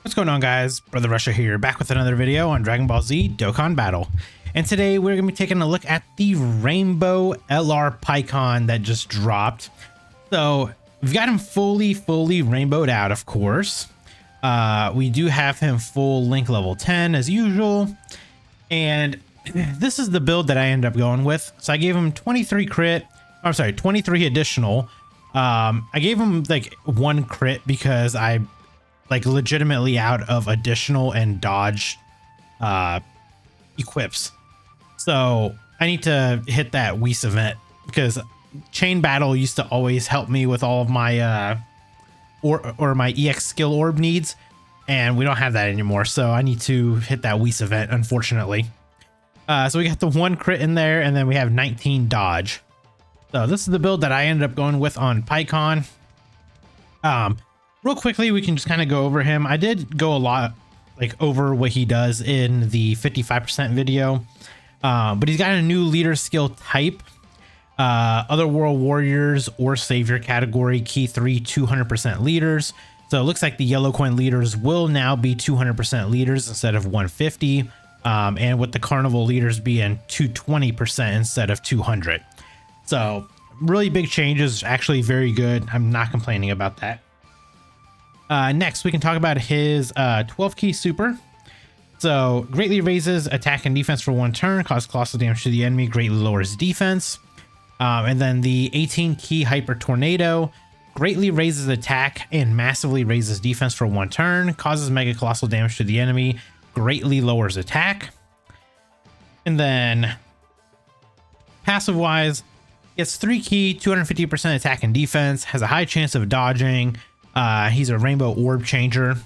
What's going on, guys? Brother Russia here, back with another video on Dragon Ball Z Dokkan Battle. And today we're going to be taking a look at the Rainbow LR PAIKUHAN that just dropped. So we've got him fully rainbowed out, of course. We do have him full link level 10 as usual. And this is the build that I ended up going with. So I gave him 23 crit. I'm sorry, 23 additional. I gave him like 1 crit because I legitimately out of additional and dodge equips. So I need to hit that Whis event because chain battle used to always help me with all of my or my EX skill orb needs, and we don't have that anymore. So I need to hit that Whis event, unfortunately. So we got the 1 crit in there, and then we have 19 dodge. So this is the build that I ended up going with on PAIKUHAN. Real quickly, we can just kind of go over him. I did go a lot over what he does in the 55% video, but he's got a new leader skill type, other world warriors or savior category, key 3 200% leaders. So it looks like the yellow coin leaders will now be 200% leaders instead of 150, and with the carnival leaders being 220% instead of 200. So really big changes, actually very good. I'm not complaining about that. Next, we can talk about his 12 key super. So greatly raises attack and defense for 1 turn, causes colossal damage to the enemy, greatly lowers defense. And then the 18 key hyper tornado greatly raises attack and massively raises defense for 1 turn, causes mega colossal damage to the enemy, greatly lowers attack. And then passive wise, gets 3 key, 250% attack and defense, has a high chance of dodging. He's a rainbow orb changer.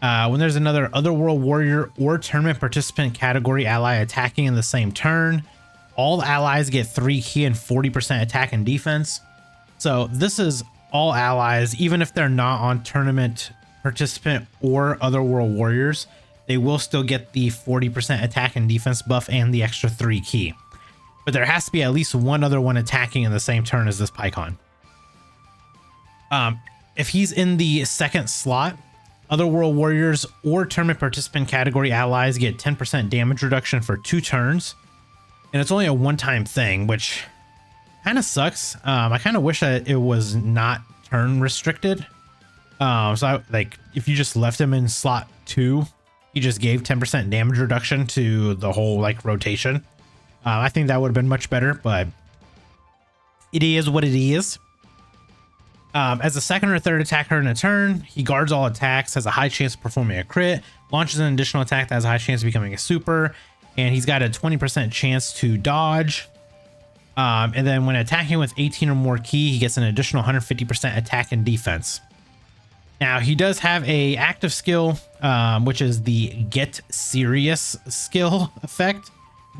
When there's another otherworld warrior or tournament participant category ally attacking in the same turn, all allies get 3 key and 40% attack and defense. So this is all allies, even if they're not on tournament participant or otherworld warriors, they will still get the 40% attack and defense buff and the extra 3 key. But there has to be at least one other one attacking in the same turn as this PAIKUHAN. If he's in the second slot, other world warriors or tournament participant category allies get 10% damage reduction for 2 turns, and it's only a one-time thing, which kind of sucks. I kind of wish that it was not turn restricted. If you just left him in slot 2, he just gave 10% damage reduction to the whole rotation. I think that would have been much better, but it is what it is. As a second or third attacker in a turn, he guards all attacks, has a high chance of performing a crit, launches an additional attack that has a high chance of becoming a super, and he's got a 20% chance to dodge. And then when attacking with 18 or more key, he gets an additional 150% attack and defense. Now, he does have a active skill, which is the Get Serious skill effect.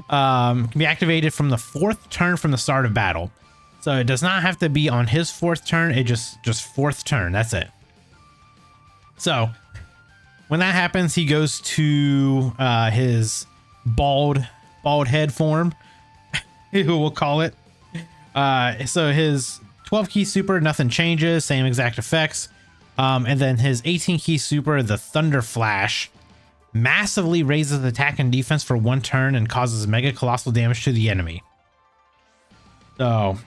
Can be activated from the 4th turn from the start of battle. So it does not have to be on his 4th turn. It just 4th turn. That's it. So when that happens, he goes to his bald head form, we'll call it. So his 12 key super, nothing changes, same exact effects. And then his 18 key super, the Thunder Flash, massively raises attack and defense for 1 turn and causes mega colossal damage to the enemy. So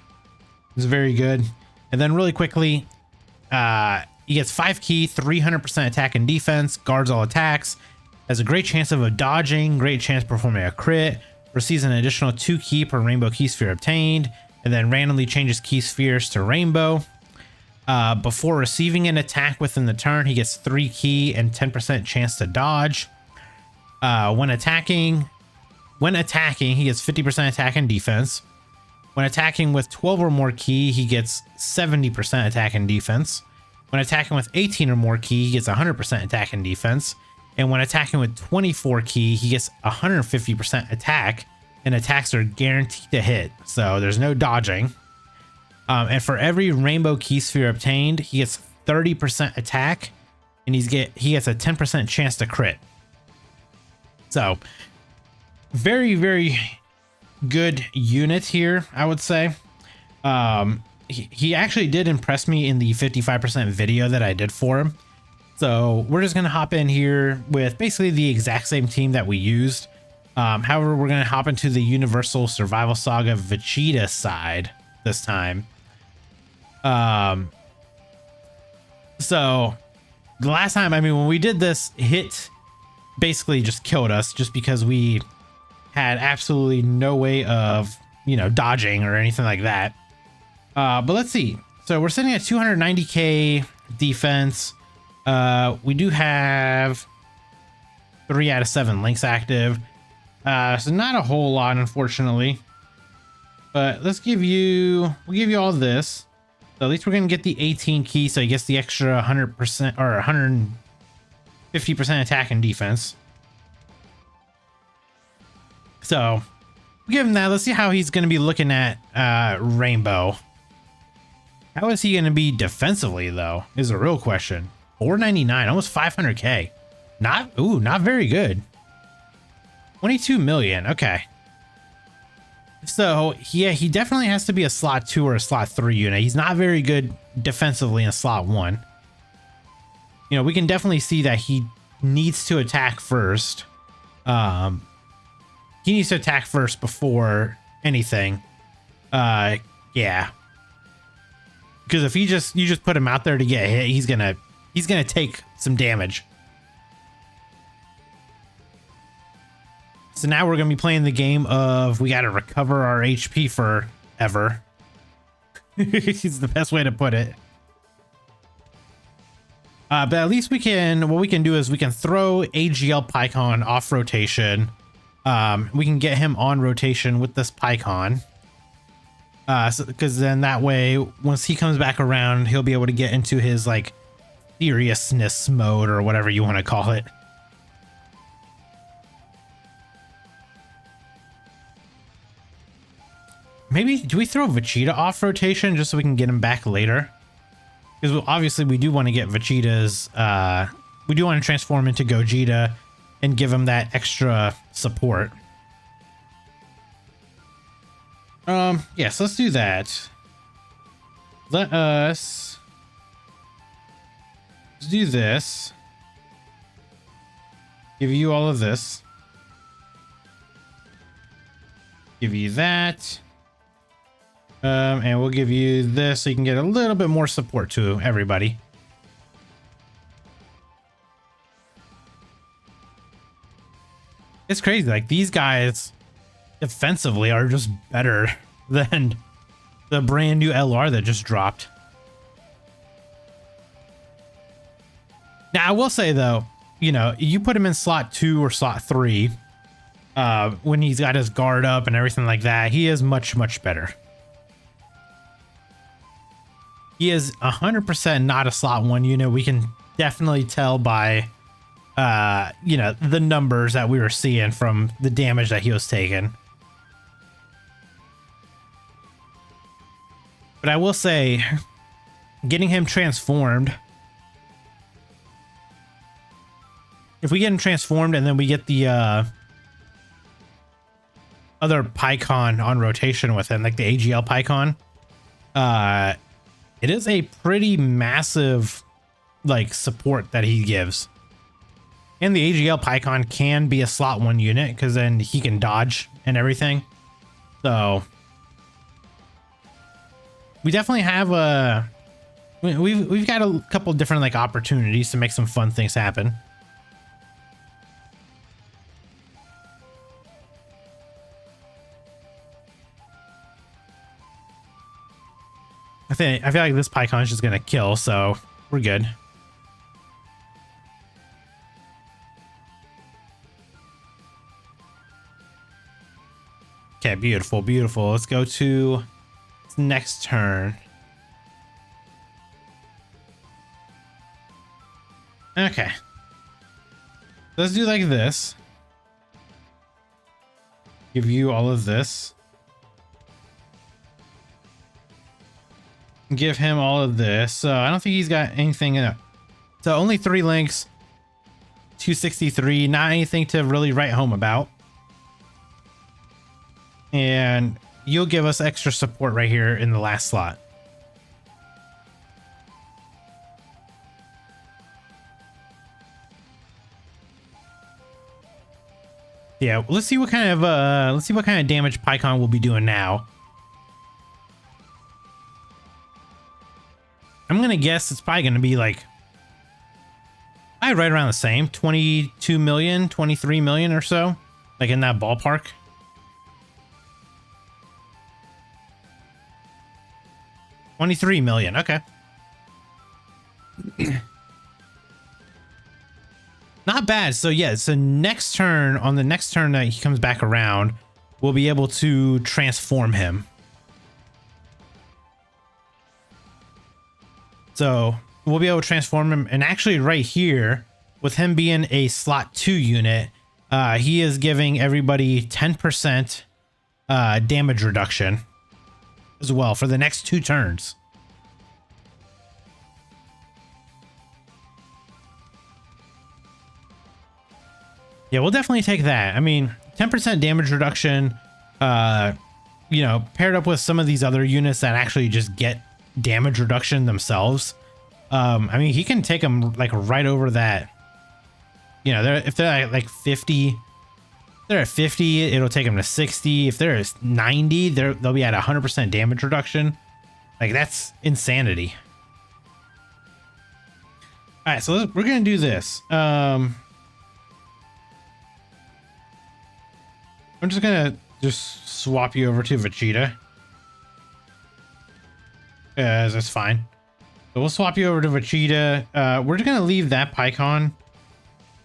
it's very good. And then really quickly, he gets 5 key, 300% attack and defense, guards all attacks, has a great chance of dodging, great chance of performing a crit, receives an additional 2 key per rainbow key sphere obtained, and then randomly changes key spheres to rainbow. Before receiving an attack within the turn, he gets 3 key and 10% chance to dodge. When attacking, he gets 50% attack and defense. When attacking with 12 or more key, he gets 70% attack and defense. When attacking with 18 or more key, he gets 100% attack and defense. And when attacking with 24 key, he gets 150% attack, and attacks are guaranteed to hit. So there's no dodging. And for every rainbow key sphere obtained, he gets 30% attack, and he gets a 10% chance to crit. So very good unit here, I would say. He actually did impress me in the 55% video that I did for him. So we're just going to hop in here with basically the exact same team that we used. However, we're going to hop into the Universal Survival Saga Vegeta side this time. So the last time, I mean, when we did this, Hit basically just killed us just because we had absolutely no way of, you know, dodging or anything like that. But let's see. So we're sitting at 290k defense. We do have 3 out of 7 links active. So not a whole lot, unfortunately. But we'll give you all this. So at least we're going to get the 18 key, so he gets the extra 100% or 150% attack and defense. So we'll give him that. Let's see how he's going to be looking at Rainbow. How is he going to be defensively, though, is a real question. 499, almost 500k. Not very good. 22 million. Okay. So, yeah, he definitely has to be a slot 2 or a slot 3 unit. He's not very good defensively in slot 1. You know, we can definitely see that he needs to attack first. He needs to attack first before anything. Yeah. Because if you just put him out there to get hit, he's gonna take some damage. So now we're going to be playing the game of we got to recover our HP forever. It's the best way to put it. But at least what we can do is we can throw AGL PAIKUHAN off rotation. We can get him on rotation with this PAIKUHAN. Because then that way, once he comes back around, he'll be able to get into his like seriousness mode or whatever you want to call it. Maybe do we throw Vegeta off rotation just so we can get him back later? Because obviously we do want to get Vegeta's, we do want to transform into Gogeta and give him that extra support. Yes, let's do that. Let's do this. Give you all of this. Give you that. And we'll give you this so you can get a little bit more support to everybody. It's crazy. Like these guys defensively are just better than the brand new LR that just dropped. Now, I will say though, you know, you put him in slot 2 or slot 3, when he's got his guard up and everything like that, he is much, much better. He is 100% not a slot 1 unit. We can definitely tell by, you know, the numbers that we were seeing from the damage that he was taking. But I will say, getting him transformed, if we get him transformed and then we get the other PAIKUHAN on rotation with him, like the AGL PAIKUHAN, it is a pretty massive like support that he gives. And the AGL PAIKUHAN can be a slot 1 unit because then he can dodge and everything. So we definitely have we've got a couple different like opportunities to make some fun things happen. I feel like this PAIKUHAN is just gonna kill, so we're good. Okay, beautiful, beautiful. Let's go to next turn. Okay. Let's do like this. Give you all of this. Give him all of this. So I don't think he's got anything in it. So only 3 links. 263. Not anything to really write home about. And you'll give us extra support right here in the last slot. Yeah, let's see what kind of damage PAIKUHAN will be doing now. I'm gonna guess it's probably gonna be like right around the same, 22 million, 23 million or so, like in that ballpark. $23 million. Okay. Not bad. So yeah, so next turn, on the next turn that he comes back around, we'll be able to transform him. So we'll be able to transform him. And actually right here, with him being a slot 2 unit, he is giving everybody 10% damage reduction as well for the next 2 turns. Yeah, we'll definitely take that. I mean, 10% damage reduction, you know, paired up with some of these other units that actually just get damage reduction themselves. I mean, he can take them like right over that. You know, if they're at like 50, if they're at 50, it'll take them to 60. If they're at 90, they'll be at 100% damage reduction. Like, that's insanity. All right, so we're gonna do this. I'm just gonna swap you over to Vegeta. That's fine. So we'll swap you over to Vegeta. We're just gonna leave that PAIKUHAN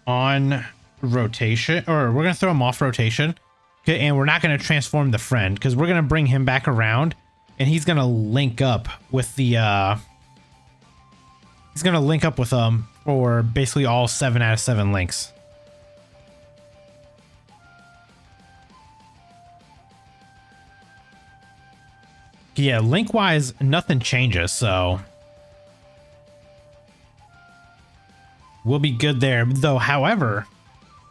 on rotation, or we're gonna throw him off rotation. Okay, and we're not gonna transform the friend because we're gonna bring him back around, and he's gonna link up with the he's gonna link up with them for basically all 7 out of 7 links. Yeah, link wise, nothing changes, so we'll be good there. Though, however,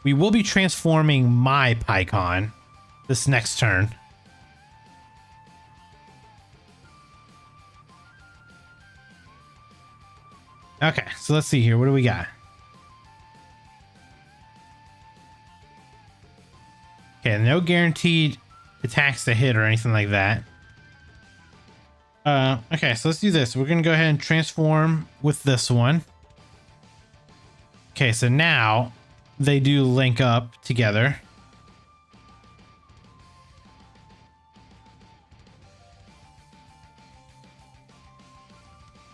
we will be transforming my PAIKUHAN this next turn. Okay, so let's see here. What do we got? Okay, no guaranteed attacks to hit or anything like that. Okay, so let's do this. We're gonna go ahead and transform with this one. Okay, so now they do link up together.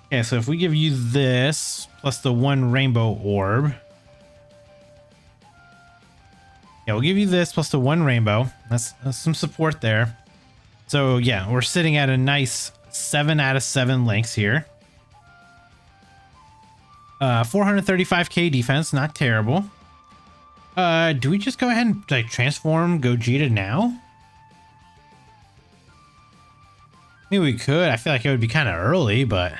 Okay, so if we give you this plus the 1 rainbow orb. Yeah, we'll give you this plus the 1 rainbow. That's some support there. So yeah, we're sitting at a nice 7 out of 7 links here. 435k defense, not terrible. Do we just go ahead and like transform Gogeta now? I mean, we could. I feel like it would be kind of early, but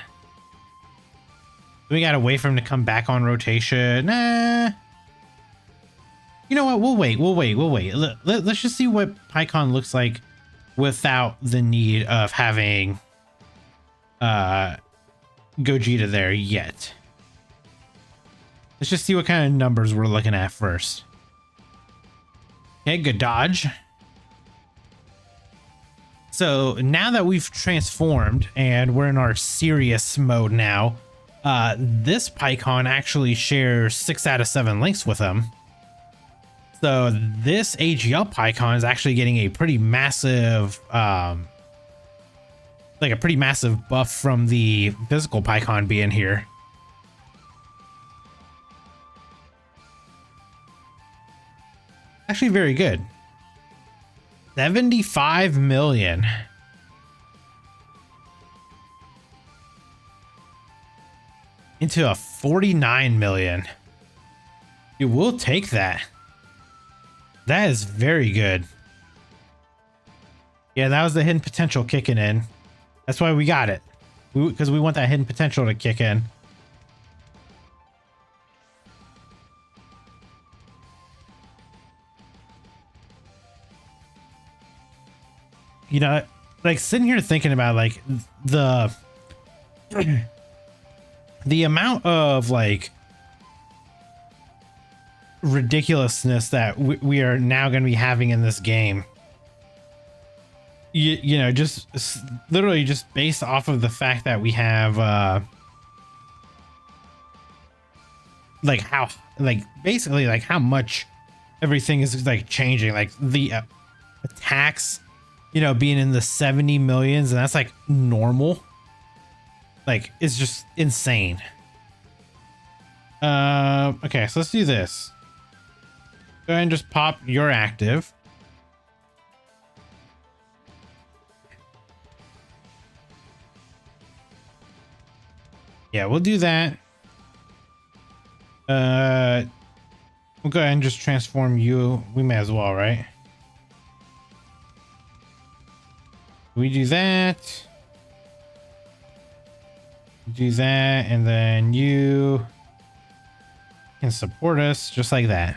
we gotta wait for him to come back on rotation. Nah. You know what? We'll wait. Let's just see what PAIKUHAN looks like without the need of having Gogeta there yet. Let's just see what kind of numbers we're looking at first. Okay, good dodge. So now that we've transformed and we're in our serious mode now, this PAIKUHAN actually shares 6 out of 7 links with him. So this AGL PAIKUHAN is actually getting a pretty massive, like a pretty massive buff from the physical PAIKUHAN being here. Actually very good. 75 million. Into a 49 million. You will take that. That is very good. Yeah, that was the hidden potential kicking in. That's why we got it. Because we want that hidden potential to kick in. You know, like sitting here thinking about like the amount of like ridiculousness that we are now going to be having in this game. You know, just literally just based off of the fact that we have like how, like basically like how much everything is like changing, like the attacks, you know, being in the 70 millions, and that's like normal. Like it's just insane. Okay, so let's do this. Go ahead and just pop your active. Yeah, we'll do that. We'll go ahead and just transform you. We may as well, right? We do that. Do that, and then you can support us just like that.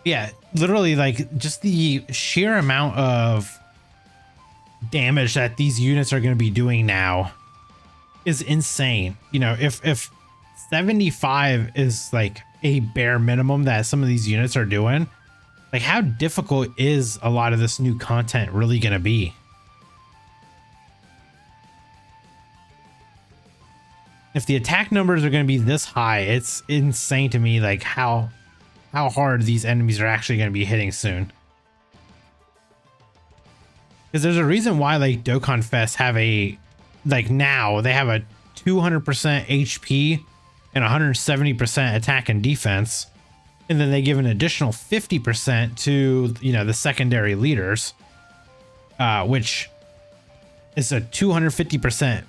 Yeah, literally, like just the sheer amount of damage that these units are going to be doing now is insane. You know, if 75 is like a bare minimum that some of these units are doing, like how difficult is a lot of this new content really going to be? If the attack numbers are going to be this high, it's insane to me, like how hard these enemies are actually going to be hitting soon. Because there's a reason why like Dokkan Fest have a, like now they have a 200% HP and 170% attack and defense, and then they give an additional 50% to, you know, the secondary leaders, which is a 250%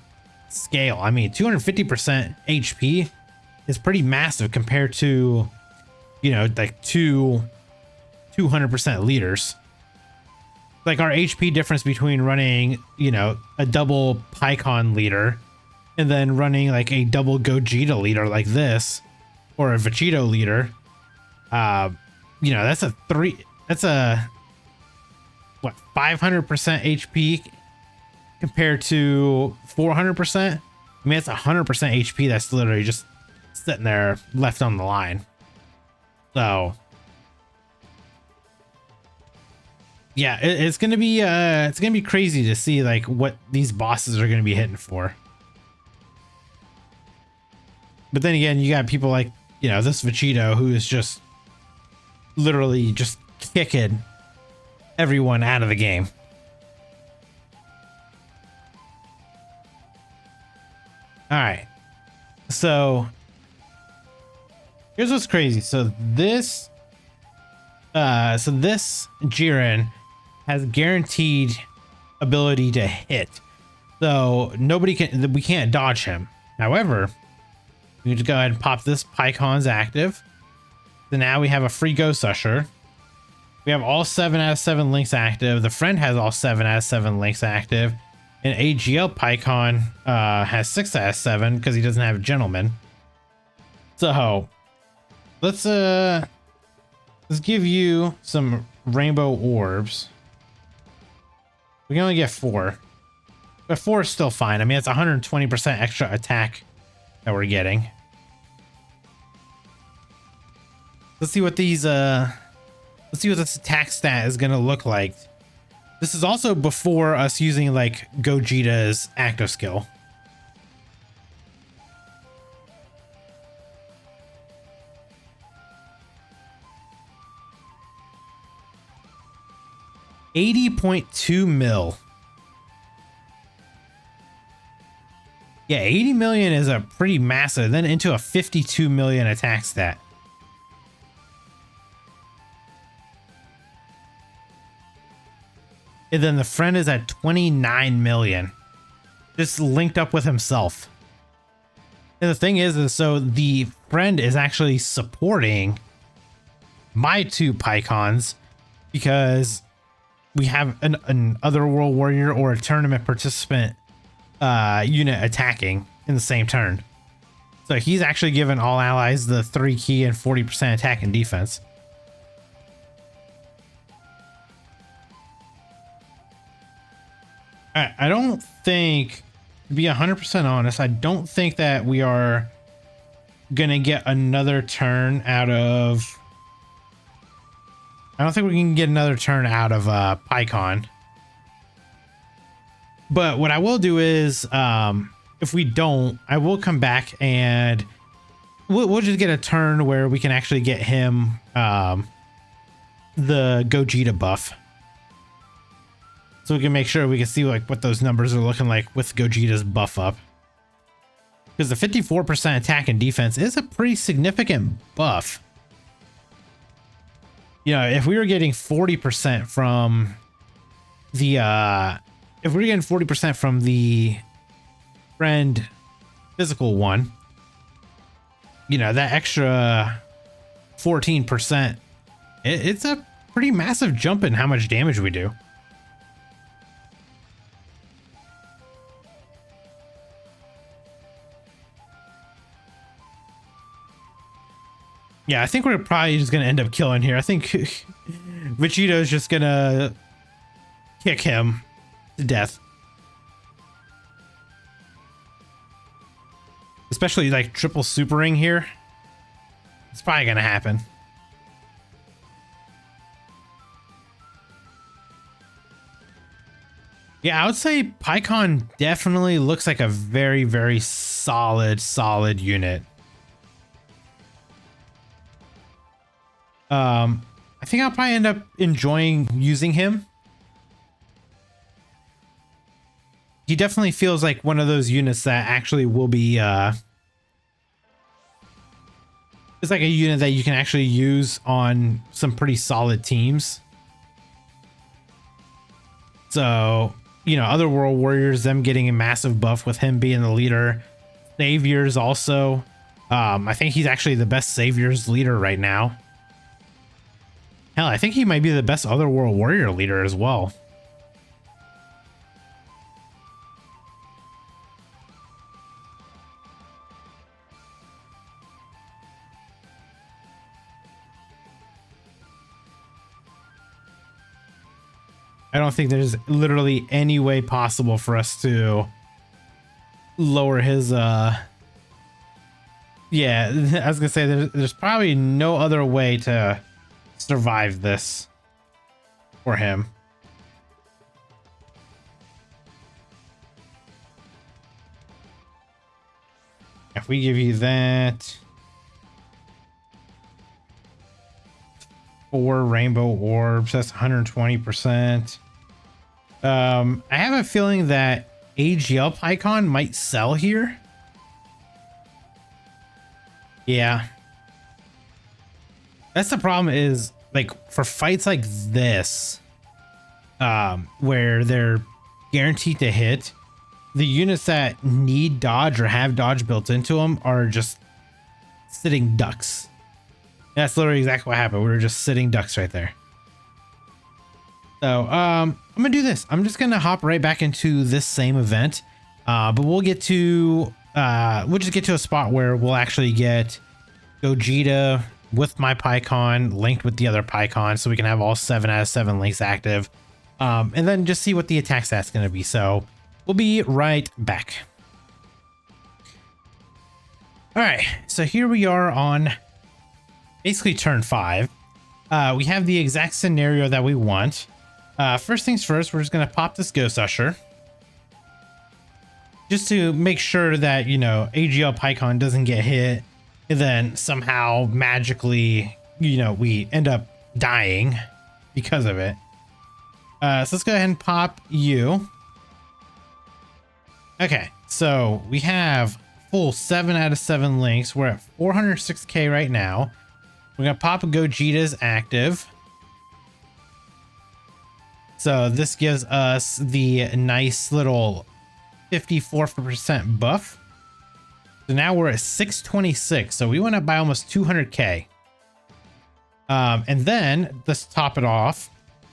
scale. I mean, 250% HP is pretty massive compared to, you know, like 200% leaders. Like our HP difference between running, you know, a double PAIKUHAN leader and then running like a double Gogeta leader like this, or a Vegito leader, you know, that's a what, 500% HP compared to 400%. I mean, it's 100% HP that's literally just sitting there left on the line. So yeah, it's gonna be crazy to see like what these bosses are gonna be hitting for. But then again, you got people like, you know, this Vegito who is just literally just kicking everyone out of the game. All right, so here's what's crazy. So this Jiren has guaranteed ability to hit, so we can't dodge him. However, we need to go ahead and pop this PAIKUHAN's active. So now we have a free Ghost Usher. We have all 7 out of 7 links active. The friend has all 7 out of 7 links active. And AGL PAIKUHAN has 6 out of 7 because he doesn't have a gentleman. So let's give you some rainbow orbs. We can only get 4. But 4 is still fine. I mean, it's 120% extra attack that we're getting. Let's see what these let's see what this attack stat is gonna look like. This is also before us using like Gogeta's active skill. $80.2 mil. Yeah, 80 million is a pretty massive, then into a 52 million attack stat. And then the friend is at 29 million. Just linked up with himself. And the thing is so the friend is actually supporting my 2 PAIKUHANs because we have an Otherworld Warrior or a tournament participant unit attacking in the same turn. So he's actually given all allies the 3 key and 40% attack and defense. I don't think, to be 100% honest, I don't think that we are gonna get another turn out of... I don't think we can get another turn out of PAIKUHAN. But what I will do is, if we don't, I will come back and we'll just get a turn where we can actually get him the Gogeta buff. So we can make sure we can see like what those numbers are looking like with Gogeta's buff up. Because the 54% attack and defense is a pretty significant buff. You know, if we were getting 40% from the if we're getting 40% from the friend physical one, you know, that extra 14%, it's a pretty massive jump in how much damage we do. Yeah, I think we're probably just going to end up killing here. I think Vegeto's just going to kick him to death. Especially like triple supering here. It's probably going to happen. Yeah, I would say PAIKUHAN definitely looks like a very, very solid unit. I think I'll probably end up enjoying using him. He definitely feels like one of those units that actually will be, it's like a unit that you can actually use on some pretty solid teams. So, you know, other World Warriors, them getting a massive buff with him being the leader. Saviors also. I think he's actually the best Saviors leader right now. Hell, I think he might be the best other World Warrior leader as well. I don't think there's literally any way possible for us to lower his, yeah, I was gonna say there's probably no other way to survive this for him. If we give you that 4 rainbow orbs, that's 120%. I have a feeling that AGL PAIKUHAN might sell here. Yeah. That's the problem is, like, for fights like this, where they're guaranteed to hit, the units that need dodge or have dodge built into them are just sitting ducks. That's literally exactly what happened. We were just sitting ducks right there. So, I'm gonna do this. I'm just gonna hop right back into this same event, but we'll get to, we'll just get to a spot where we'll actually get Gogeta with my PAIKUHAN linked with the other PAIKUHAN, so we can have all 7 out of 7 links active, and then just see what the attack stat's going to be. So we'll be right back. All right, so here we are on basically turn 5. We have the exact scenario that we want. First things first, we're just going to pop this Ghost Usher just to make sure that, you know, AGL PAIKUHAN doesn't get hit and then somehow magically, you know, we end up dying because of it. So let's go ahead and pop you. Okay, so we have full 7 out of 7 links. We're at 406k right now. We're gonna pop a Gogeta's active. So this gives us the nice little 54% buff. So now we're at 626. So we went up by almost 200k. And then let's top it off.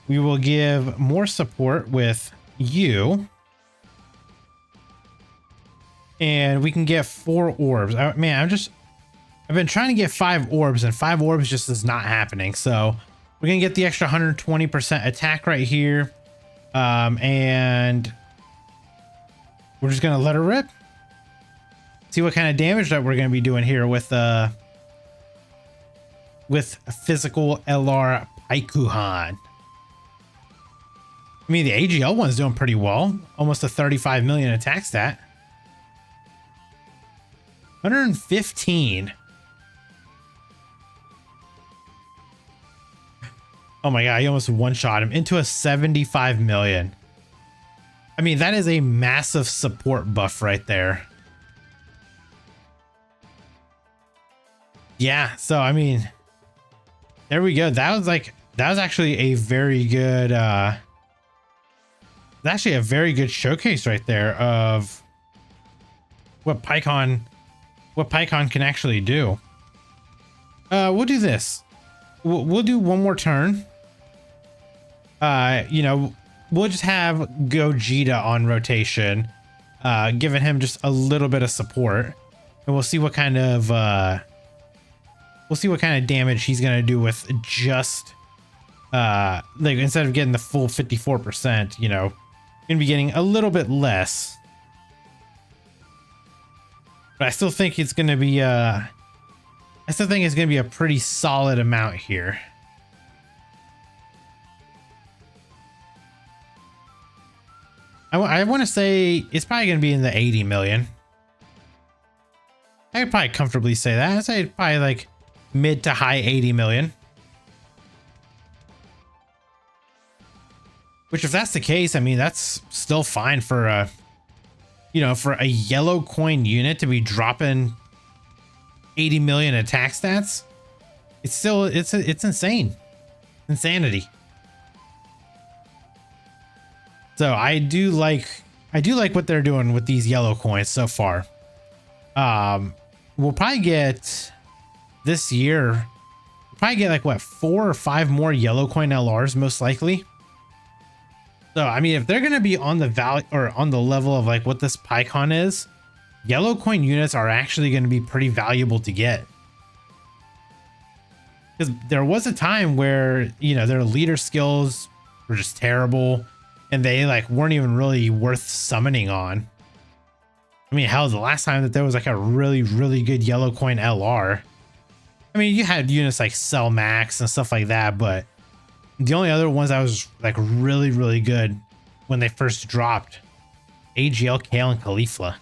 We will give more support with you. And we can get 4 orbs. Man, I've been trying to get 5 orbs, and 5 orbs just is not happening. So we're going to get the extra 120% attack right here. And we're just going to let her rip. See what kind of damage that we're going to be doing here with physical LR PAIKUHAN. I mean, the AGL one's doing pretty well. Almost a 35 million attack stat. 115. Oh my god, he almost one-shot him into a 75 million. I mean, that is a massive support buff right there. Yeah, so I mean, there we go. That was actually a very good actually a very good showcase right there of what PAIKUHAN can actually do. We'll do this. We'll do one more turn. You know, we'll just have Gogeta on rotation, giving him just a little bit of support, and we'll see what kind of damage he's gonna do with just like, instead of getting the full 54%, you know, gonna be getting a little bit less. But I still think it's gonna be a pretty solid amount here. I want to say it's probably going to be in the 80 million. I could probably comfortably say that. I'd say probably like mid to high 80 million. Which, if that's the case, I mean, that's still fine for a, you know, for a yellow coin unit to be dropping 80 million attack stats. It's still, it's insane. Insanity. So I do like what they're doing with these yellow coins so far. We'll probably get this year, like what, 4 or 5 more yellow coin LRs most likely. So I mean, if they're gonna be on the value or on the level of like what this PAIKUHAN is, yellow coin units are actually going to be pretty valuable to get. Because there was a time where, you know, their leader skills were just terrible. And they like weren't even really worth summoning on. I mean, hell, the last time that there was like a really, really good yellow coin LR. I mean, you had units like Cell Max and stuff like that, but the only other ones that was like really, really good when they first dropped, AGL, Kale, and Caulifla.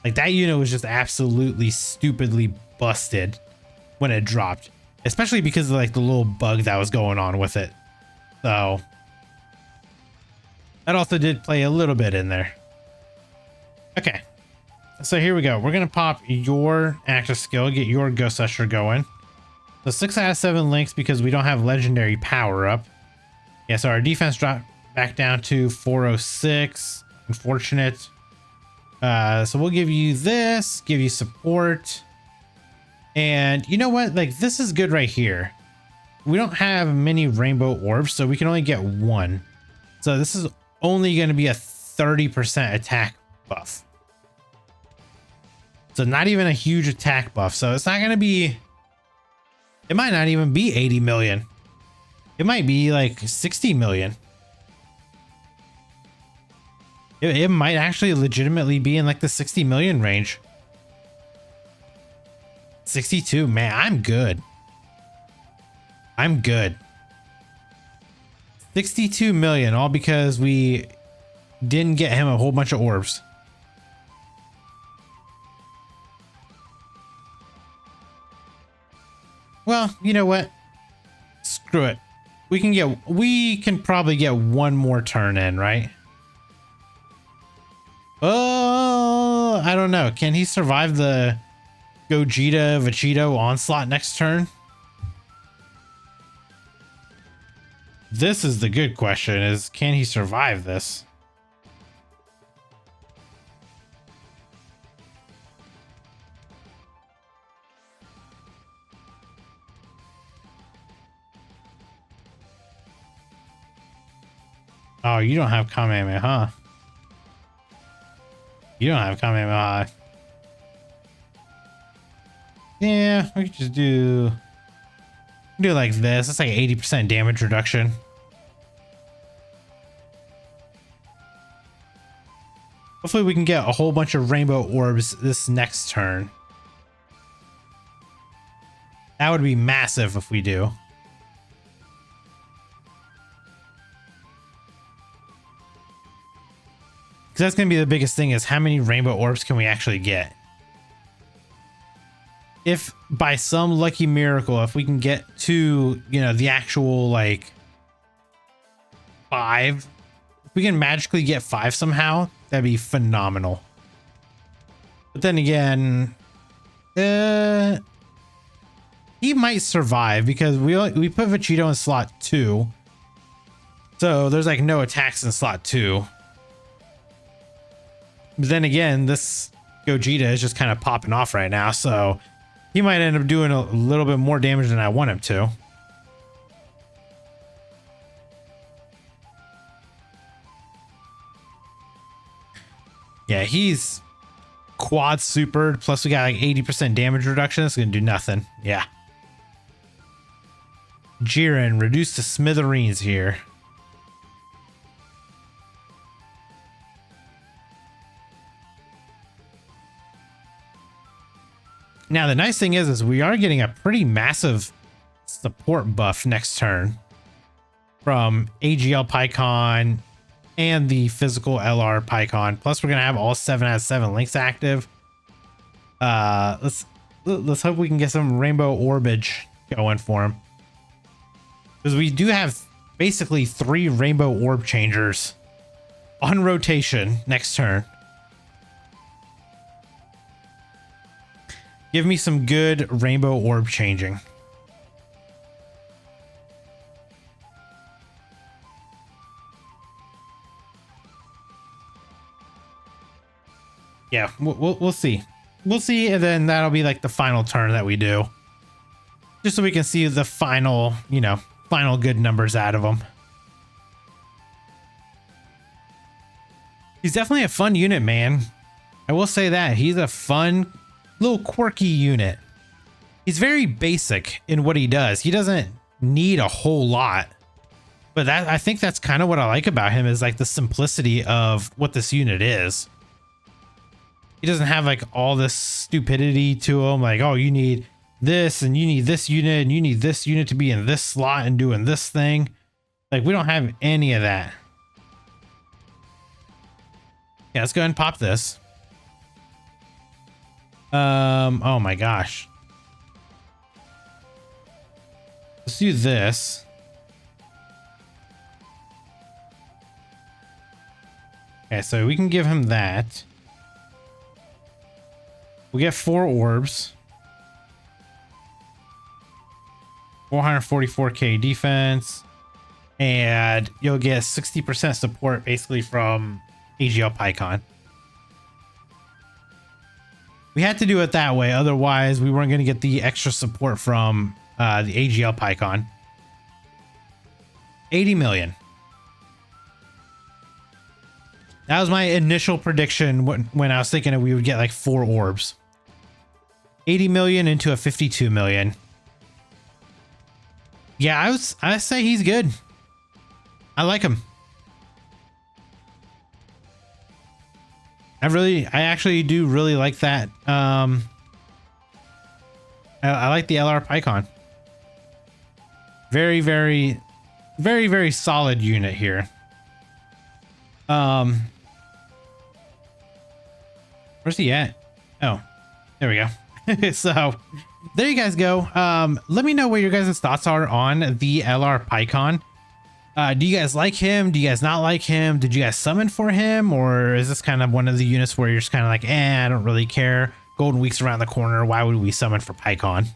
Like, that unit was just absolutely stupidly busted when it dropped, especially because of like the little bug that was going on with it. So that also did play a little bit in there. Okay, so here we go. We're gonna pop your active skill, get your Ghost Usher going. So 6 out of 7 links because we don't have legendary power up. Yeah, so our defense dropped back down to 406. Unfortunate. So we'll give you this, give you support. And you know what? Like, this is good right here. We don't have many rainbow orbs, so we can only get 1. So this is only going to be a 30% attack buff. So not even a huge attack buff. So it's not going to be, it might not even be 80 million. It might be like 60 million. It might actually legitimately be in like the 60 million range. 62, man, I'm good. I'm good. 62 million, all because we didn't get him a whole bunch of orbs. Well, you know what? Screw it. We can probably get one more turn in, right? Oh, I don't know. Can he survive the Gogeta Vegito onslaught next turn? This is the good question, is can he survive this? Oh, you don't have Kamehameha, huh? You don't have Kamehameha. Yeah, we could just do it like this. It's like 80% damage reduction. Hopefully we can get a whole bunch of rainbow orbs this next turn. That would be massive if we do. Because that's going to be the biggest thing, is how many rainbow orbs can we actually get? If by some lucky miracle, if we can get to, you know, the actual like 5, if we can magically get 5 somehow, that'd be phenomenal. But then again, he might survive because we put Vegito in slot 2. So there's like no attacks in slot 2. But then again, this Gogeta is just kind of popping off right now, so he might end up doing a little bit more damage than I want him to. Yeah, he's quad supered, plus we got like 80% damage reduction. It's gonna do nothing. Yeah. Jiren reduced to smithereens here. Now the nice thing is we are getting a pretty massive support buff next turn from AGL PAIKUHAN and the physical LR PAIKUHAN. Plus we're gonna have all 7 out of 7 links active. Let's hope we can get some rainbow orbage going for him, because we do have basically 3 rainbow orb changers on rotation next turn. Give me some good rainbow orb changing. Yeah, we'll see. We'll see, and then that'll be like the final turn that we do, just so we can see the final, you know, final good numbers out of him. He's definitely a fun unit, man. I will say that he's a fun, little quirky unit. He's very basic in what he does. He doesn't need a whole lot, but that, I think that's kind of what I like about him, is like the simplicity of what this unit is. He doesn't have like all this stupidity to him, like, oh, you need this and you need this unit and you need this unit to be in this slot and doing this thing. Like, we don't have any of that. Yeah, let's go ahead and pop this. Oh my gosh. Let's do this. Okay, so we can give him that. We'll get 4 orbs. 444k defense. And you'll get 60% support basically from AGL PAIKUHAN. We had to do it that way, otherwise we weren't going to get the extra support from the AGL PAIKUHAN. 80 million. That was my initial prediction when I was thinking that we would get like 4 orbs. 80 million into a 52 million. Yeah, I say he's good. I like him. I actually do really like that. I like the LR PAIKUHAN. Very, very, very, very solid unit here. Where's he at? Oh, there we go. So there you guys go. Let me know what your guys' thoughts are on the LR PAIKUHAN. Do you guys like him? Do you guys not like him? Did you guys summon for him? Or is this kind of one of the units where you're just kind of like, I don't really care. Golden Week's around the corner. Why would we summon for PAIKUHAN?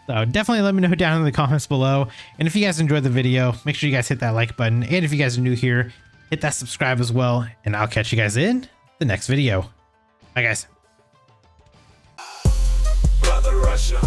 So definitely let me know down in the comments below. And if you guys enjoyed the video, make sure you guys hit that like button. And if you guys are new here, hit that subscribe as well. And I'll catch you guys in the next video. Bye, guys. Brother Russia.